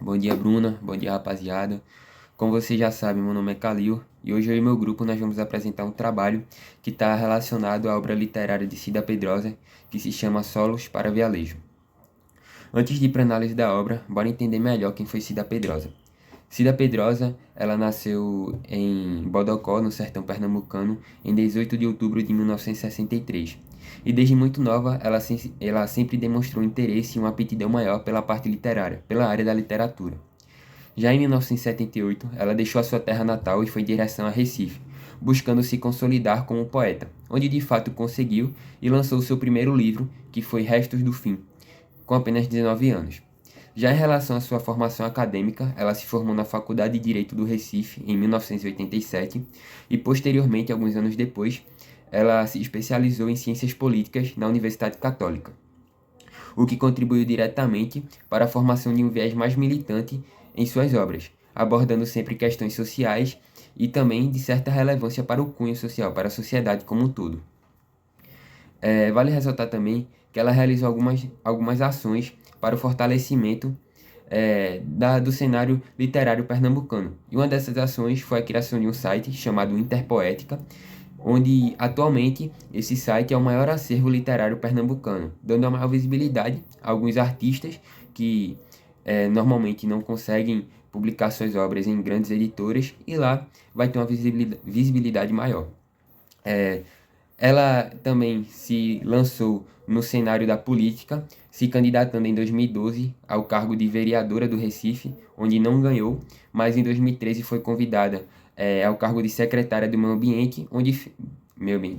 Bom dia, Bruna. Bom dia, rapaziada. Como vocês já sabem, meu nome é Kalil e hoje eu e meu grupo nós vamos apresentar um trabalho que está relacionado à obra literária de Cida Pedrosa, que se chama Solos para Vialejo. Antes de ir para a análise da obra, bora entender melhor quem foi Cida Pedrosa. Cida Pedrosa, ela nasceu em Bodocó, no sertão pernambucano, em 18 de outubro de 1963. E desde muito nova, ela sempre demonstrou interesse e uma aptidão maior pela parte literária, pela área da literatura. Já em 1978, ela deixou a sua terra natal e foi em direção a Recife, buscando se consolidar como poeta, onde de fato conseguiu e lançou seu primeiro livro, que foi Restos do Fim, com apenas 19 anos. Já em relação à sua formação acadêmica, ela se formou na Faculdade de Direito do Recife em 1987 e, posteriormente, alguns anos depois, ela se especializou em Ciências Políticas na Universidade Católica, o que contribuiu diretamente para a formação de um viés mais militante em suas obras, abordando sempre questões sociais e também de certa relevância para o cunho social, para a sociedade como um todo. Vale ressaltar também que ela realizou algumas ações para o fortalecimento do cenário literário pernambucano. E uma dessas ações foi a criação de um site chamado Interpoética, onde atualmente esse site é o maior acervo literário pernambucano, dando a maior visibilidade a alguns artistas que normalmente não conseguem publicar suas obras em grandes editoras, e lá vai ter uma visibilidade maior. Ela também se lançou no cenário da política, se candidatando em 2012 ao cargo de vereadora do Recife, onde não ganhou, mas em 2013 foi convidada ao cargo de secretária do Meio Ambiente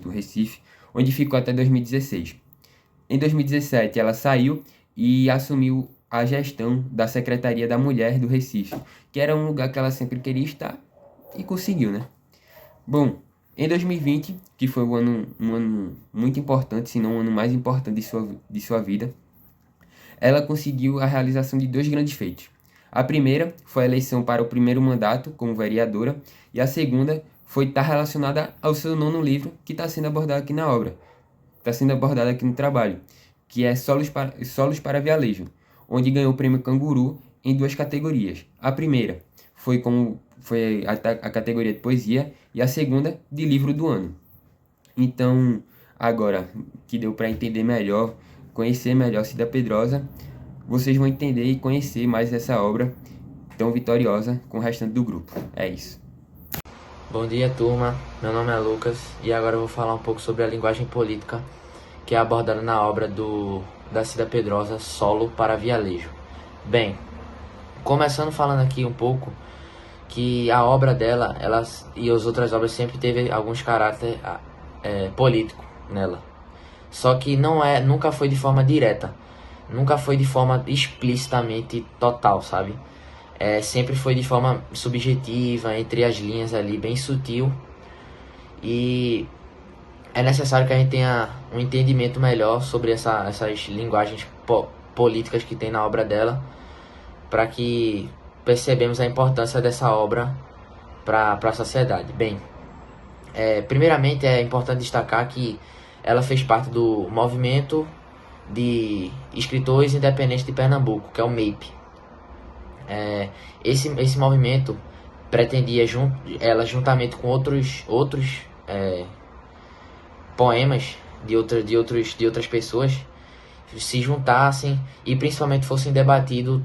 do Recife, onde ficou até 2016. Em 2017 ela saiu e assumiu a gestão da Secretaria da Mulher do Recife, que era um lugar que ela sempre queria estar e conseguiu, né? Bom, em 2020, que foi um ano muito importante, se não o ano mais importante de sua vida, ela conseguiu a realização de dois grandes feitos. A primeira foi a eleição para o primeiro mandato como vereadora, e a segunda foi estar relacionada ao seu nono livro, que está sendo abordado aqui na obra, está sendo abordado aqui no trabalho, que é Solos para Vialejo, onde ganhou o prêmio Canguru em duas categorias. A primeira foi a categoria de poesia e a segunda de livro do ano. Então, agora que deu para entender melhor, conhecer melhor Cida Pedrosa, vocês vão entender e conhecer mais essa obra tão vitoriosa com o restante do grupo. É isso. Bom dia, turma. Meu nome é Lucas e agora eu vou falar um pouco sobre a linguagem política que é abordada na obra da Cida Pedrosa, Solo para Vialejo. Bem, começando falando aqui um pouco que a obra dela, e as outras obras sempre teve alguns caráter político nela. Só que nunca foi de forma direta, nunca foi de forma explicitamente total, sabe? Sempre foi de forma subjetiva, entre as linhas ali, bem sutil. E é necessário que a gente tenha um entendimento melhor sobre essas linguagens políticas que tem na obra dela, para que percebemos a importância dessa obra para a sociedade. Bem, primeiramente é importante destacar que ela fez parte do movimento de escritores independentes de Pernambuco, que é o MEIP. Esse movimento pretendia, ela juntamente com outros poemas de outras pessoas, se juntassem e principalmente fossem debatidos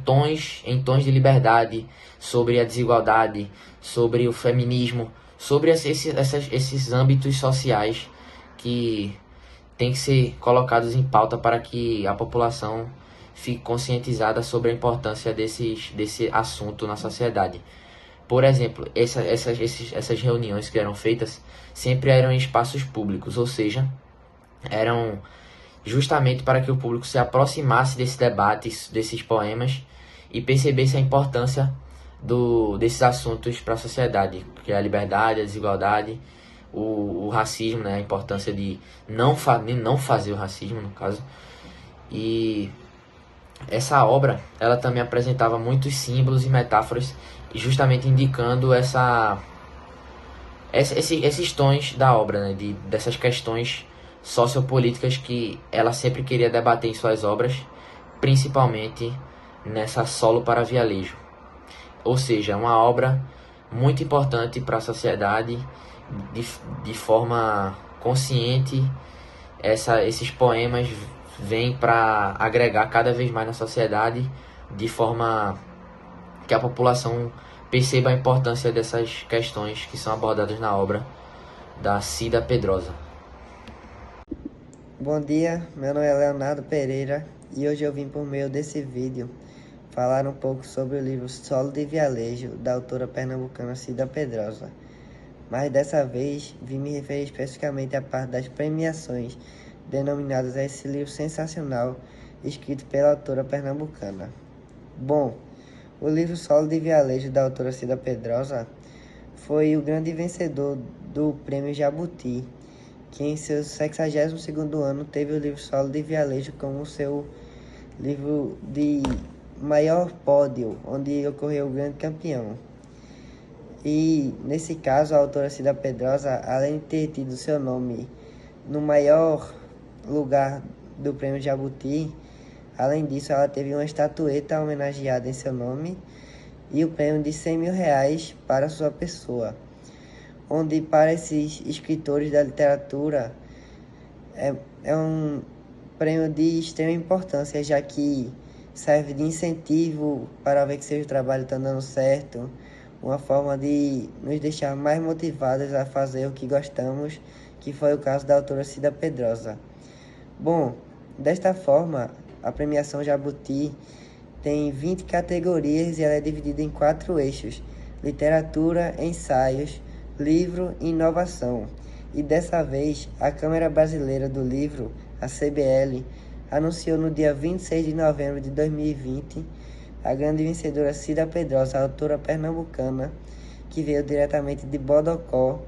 em tons de liberdade, sobre a desigualdade, sobre o feminismo, sobre esses âmbitos sociais que têm que ser colocados em pauta para que a população fique conscientizada sobre a importância desse assunto na sociedade. Por exemplo, essas reuniões que eram feitas sempre eram em espaços públicos, ou seja, eram justamente para que o público se aproximasse desse debate, desses poemas, e percebesse a importância desses assuntos para a sociedade, que é a liberdade, a desigualdade, o racismo, né, a importância de não fazer o racismo, no caso. E essa obra, ela também apresentava muitos símbolos e metáforas, justamente indicando esses tons da obra, né, dessas questões sociopolíticas que ela sempre queria debater em suas obras, principalmente nessa Solo para Vialejo. ou seja, uma obra muito importante para a sociedade de forma consciente. Esses poemas vêm para agregar cada vez mais na sociedade, de forma que a população perceba a importância dessas questões que são abordadas na obra da Cida Pedrosa. Bom dia, meu nome é Leonardo Pereira e hoje eu vim por meio desse vídeo falar um pouco sobre o livro Solo de Vialejo, da autora pernambucana Cida Pedrosa. Mas dessa vez vim me referir especificamente à parte das premiações denominadas a esse livro sensacional escrito pela autora pernambucana. Bom, o livro Solo de Vialejo, da autora Cida Pedrosa, foi o grande vencedor do Prêmio Jabuti, que em seu 62º ano teve o livro Solo de Vialejo como seu livro de maior pódio, onde ocorreu o grande campeão. E nesse caso, a autora Cida Pedrosa, além de ter tido seu nome no maior lugar do Prêmio Jabuti, além disso, ela teve uma estatueta homenageada em seu nome e o prêmio de R$100 mil para sua pessoa, onde para esses escritores da literatura é um prêmio de extrema importância, já que serve de incentivo para ver que seu trabalho está dando certo, uma forma de nos deixar mais motivados a fazer o que gostamos, que foi o caso da autora Cida Pedrosa. Bom, desta forma, a premiação Jabuti tem 20 categorias e ela é dividida em 4 eixos: literatura, ensaios, livro e inovação. E dessa vez, a Câmara Brasileira do Livro, a CBL, anunciou no dia 26 de novembro de 2020 a grande vencedora Cida Pedrosa, autora pernambucana, que veio diretamente de Bodocó,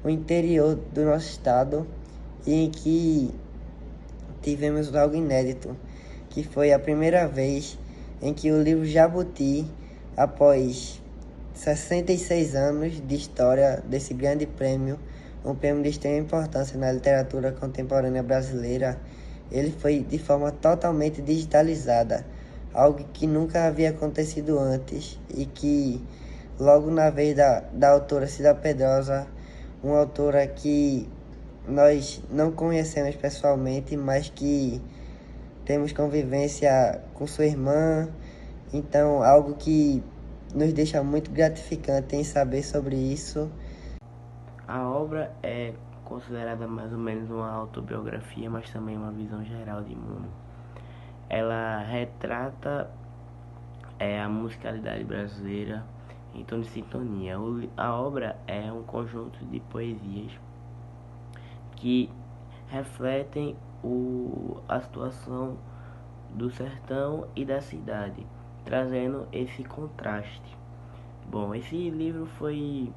o interior do nosso estado, e em que tivemos algo inédito, que foi a primeira vez em que o livro Jabuti, após 66 anos de história desse grande prêmio, um prêmio de extrema importância na literatura contemporânea brasileira, ele foi de forma totalmente digitalizada, algo que nunca havia acontecido antes e que logo na vez da autora Cida Pedrosa, uma autora que nós não conhecemos pessoalmente, mas que temos convivência com sua irmã, então algo que nos deixa muito gratificante em saber sobre isso. A obra é considerada mais ou menos uma autobiografia, mas também uma visão geral de mundo. Ela retrata a musicalidade brasileira em tom de sintonia. A obra é um conjunto de poesias que refletem a situação do sertão e da cidade, trazendo esse contraste. Bom, esse livro foi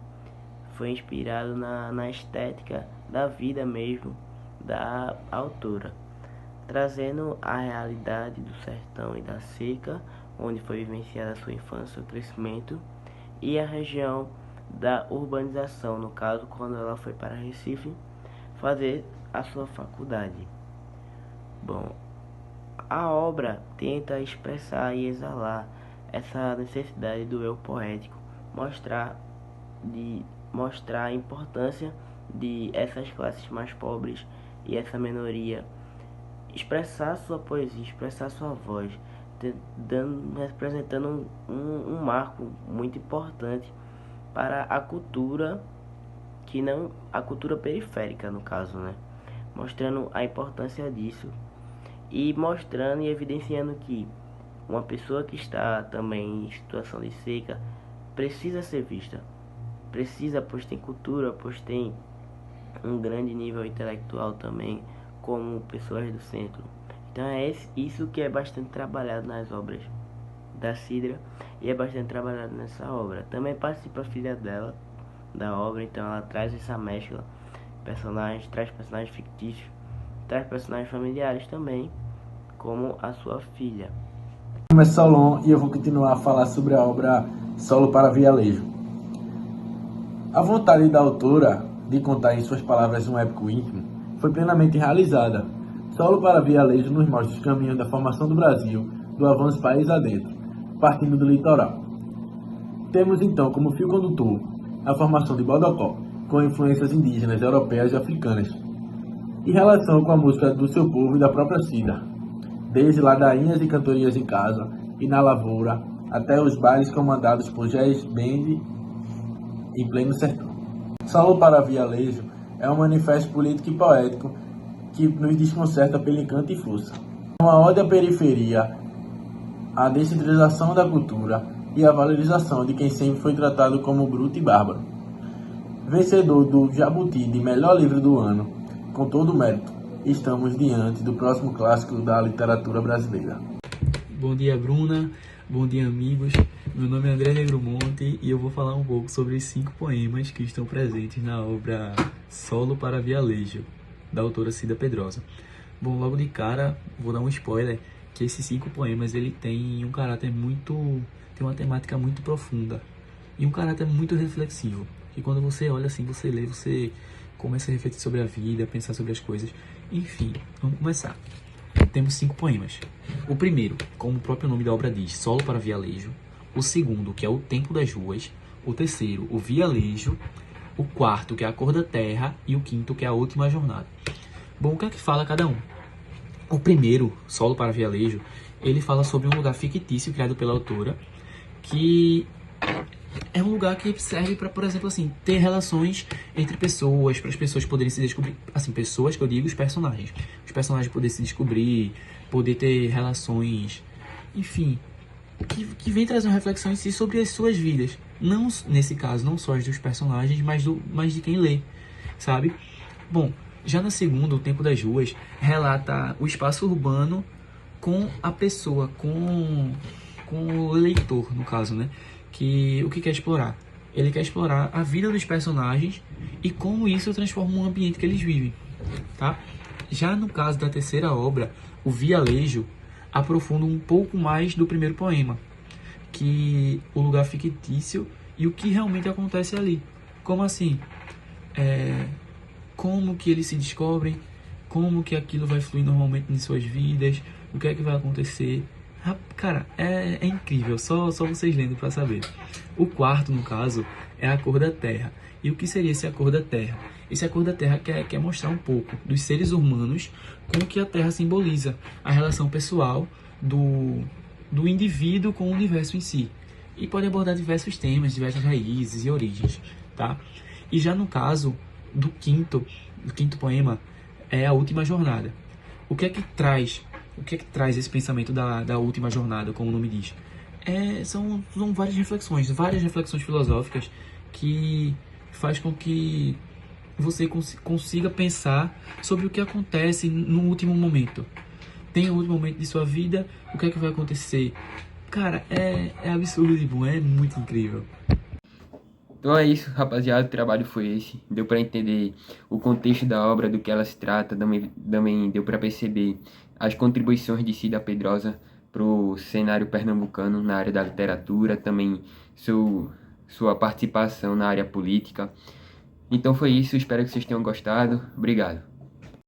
inspirado na estética da vida mesmo da autora, trazendo a realidade do sertão e da seca, onde foi vivenciada a sua infância, o crescimento, e a região da urbanização, no caso, quando ela foi para Recife fazer a sua faculdade. Bom, a obra tenta expressar e exalar essa necessidade do eu poético, mostrar a importância de essas classes mais pobres e essa minoria expressar sua poesia, expressar sua voz, representando um marco muito importante para a cultura, que não a cultura periférica, no caso, né? Mostrando a importância disso e mostrando e evidenciando que uma pessoa que está também em situação de seca precisa ser vista, pois tem cultura, pois tem um grande nível intelectual também, como pessoas do centro. Então é isso que é bastante trabalhado nas obras da Cida e é bastante trabalhado nessa obra. Também participa a filha dela da obra, então ela traz essa mescla, traz personagens fictícios, traz personagens familiares também, como a sua filha. Meu nome é Solon e eu vou continuar a falar sobre a obra Solo para Vialejo. A vontade da autora de contar em suas palavras um épico íntimo foi plenamente realizada. Solo para Vialejo nos mostra os caminhos da formação do Brasil, do avanço país adentro, partindo do litoral. Temos então como fio condutor a formação de Bodocó, com influências indígenas, europeias e africanas, em relação com a música do seu povo e da própria Cida, desde ladainhas e cantorias em casa e na lavoura, até os bailes comandados por jazz band em pleno sertão. Solo para Vialejo é um manifesto político e poético que nos desconcerta pelo encanto e força. É uma ode à periferia, à descentralização da cultura e à valorização de quem sempre foi tratado como bruto e bárbaro. Vencedor do Jabuti de melhor livro do ano, com todo o mérito, estamos diante do próximo clássico da literatura brasileira. Bom dia, Bruna. Bom dia, amigos. Meu nome é André Negromonte e eu vou falar um pouco sobre os 5 poemas que estão presentes na obra Solo para Vialejo, da autora Cida Pedrosa. Bom, logo de cara, vou dar um spoiler, que esses 5 poemas ele tem um caráter tem uma temática muito profunda e um caráter muito reflexivo, que quando você olha assim, você lê, você começa a refletir sobre a vida, pensar sobre as coisas. Enfim, vamos começar. Temos 5 poemas. O primeiro, como o próprio nome da obra diz, Solo para Vialejo. O segundo, que é O Tempo das Ruas. O terceiro, O Vialejo. O quarto, que é A Cor da Terra. E o quinto, que é A Última Jornada. Bom, o que é que fala cada um? O primeiro, Solo para Vialejo, ele fala sobre um lugar fictício criado pela autora, que é um lugar que serve para, por exemplo, assim, ter relações entre pessoas, para as pessoas poderem se descobrir, assim, pessoas que eu digo, os personagens poderem se descobrir, poder ter relações, enfim, que vem trazer uma reflexão em si sobre as suas vidas, não, nesse caso, não só as dos personagens, mas de quem lê, sabe? Bom, já na segunda, O Tempo das Ruas, relata o espaço urbano com a pessoa, com o leitor, no caso, né? Que o que quer explorar? Ele quer explorar a vida dos personagens e como isso transforma o ambiente que eles vivem, tá? Já no caso da terceira obra, O Vialejo, aprofunda um pouco mais do primeiro poema, que o lugar fictício e o que realmente acontece ali. Como assim? Como que eles se descobrem, como que aquilo vai fluir normalmente em suas vidas, o que é que vai acontecer. Cara, é incrível, só vocês lendo para saber. O quarto, no caso, é A Cor da Terra. E o que seria esse A Cor da Terra? Esse A Cor da Terra quer mostrar um pouco dos seres humanos com o que a Terra simboliza, a relação pessoal do indivíduo com o universo em si. E pode abordar diversos temas, diversas raízes e origens, tá? E já no caso do quinto poema, é A Última Jornada. O que é que traz esse pensamento da última jornada, como o nome diz? São várias reflexões filosóficas que faz com que você consiga pensar sobre o que acontece no último momento. Tem o último momento de sua vida, o que é que vai acontecer? Cara, é absurdo de bom, é muito incrível. Então é isso, rapaziada, o trabalho foi esse. Deu para entender o contexto da obra, do que ela se trata, também deu para perceber as contribuições de Cida Pedrosa para o cenário pernambucano na área da literatura, também sua participação na área política. Então foi isso, espero que vocês tenham gostado. Obrigado.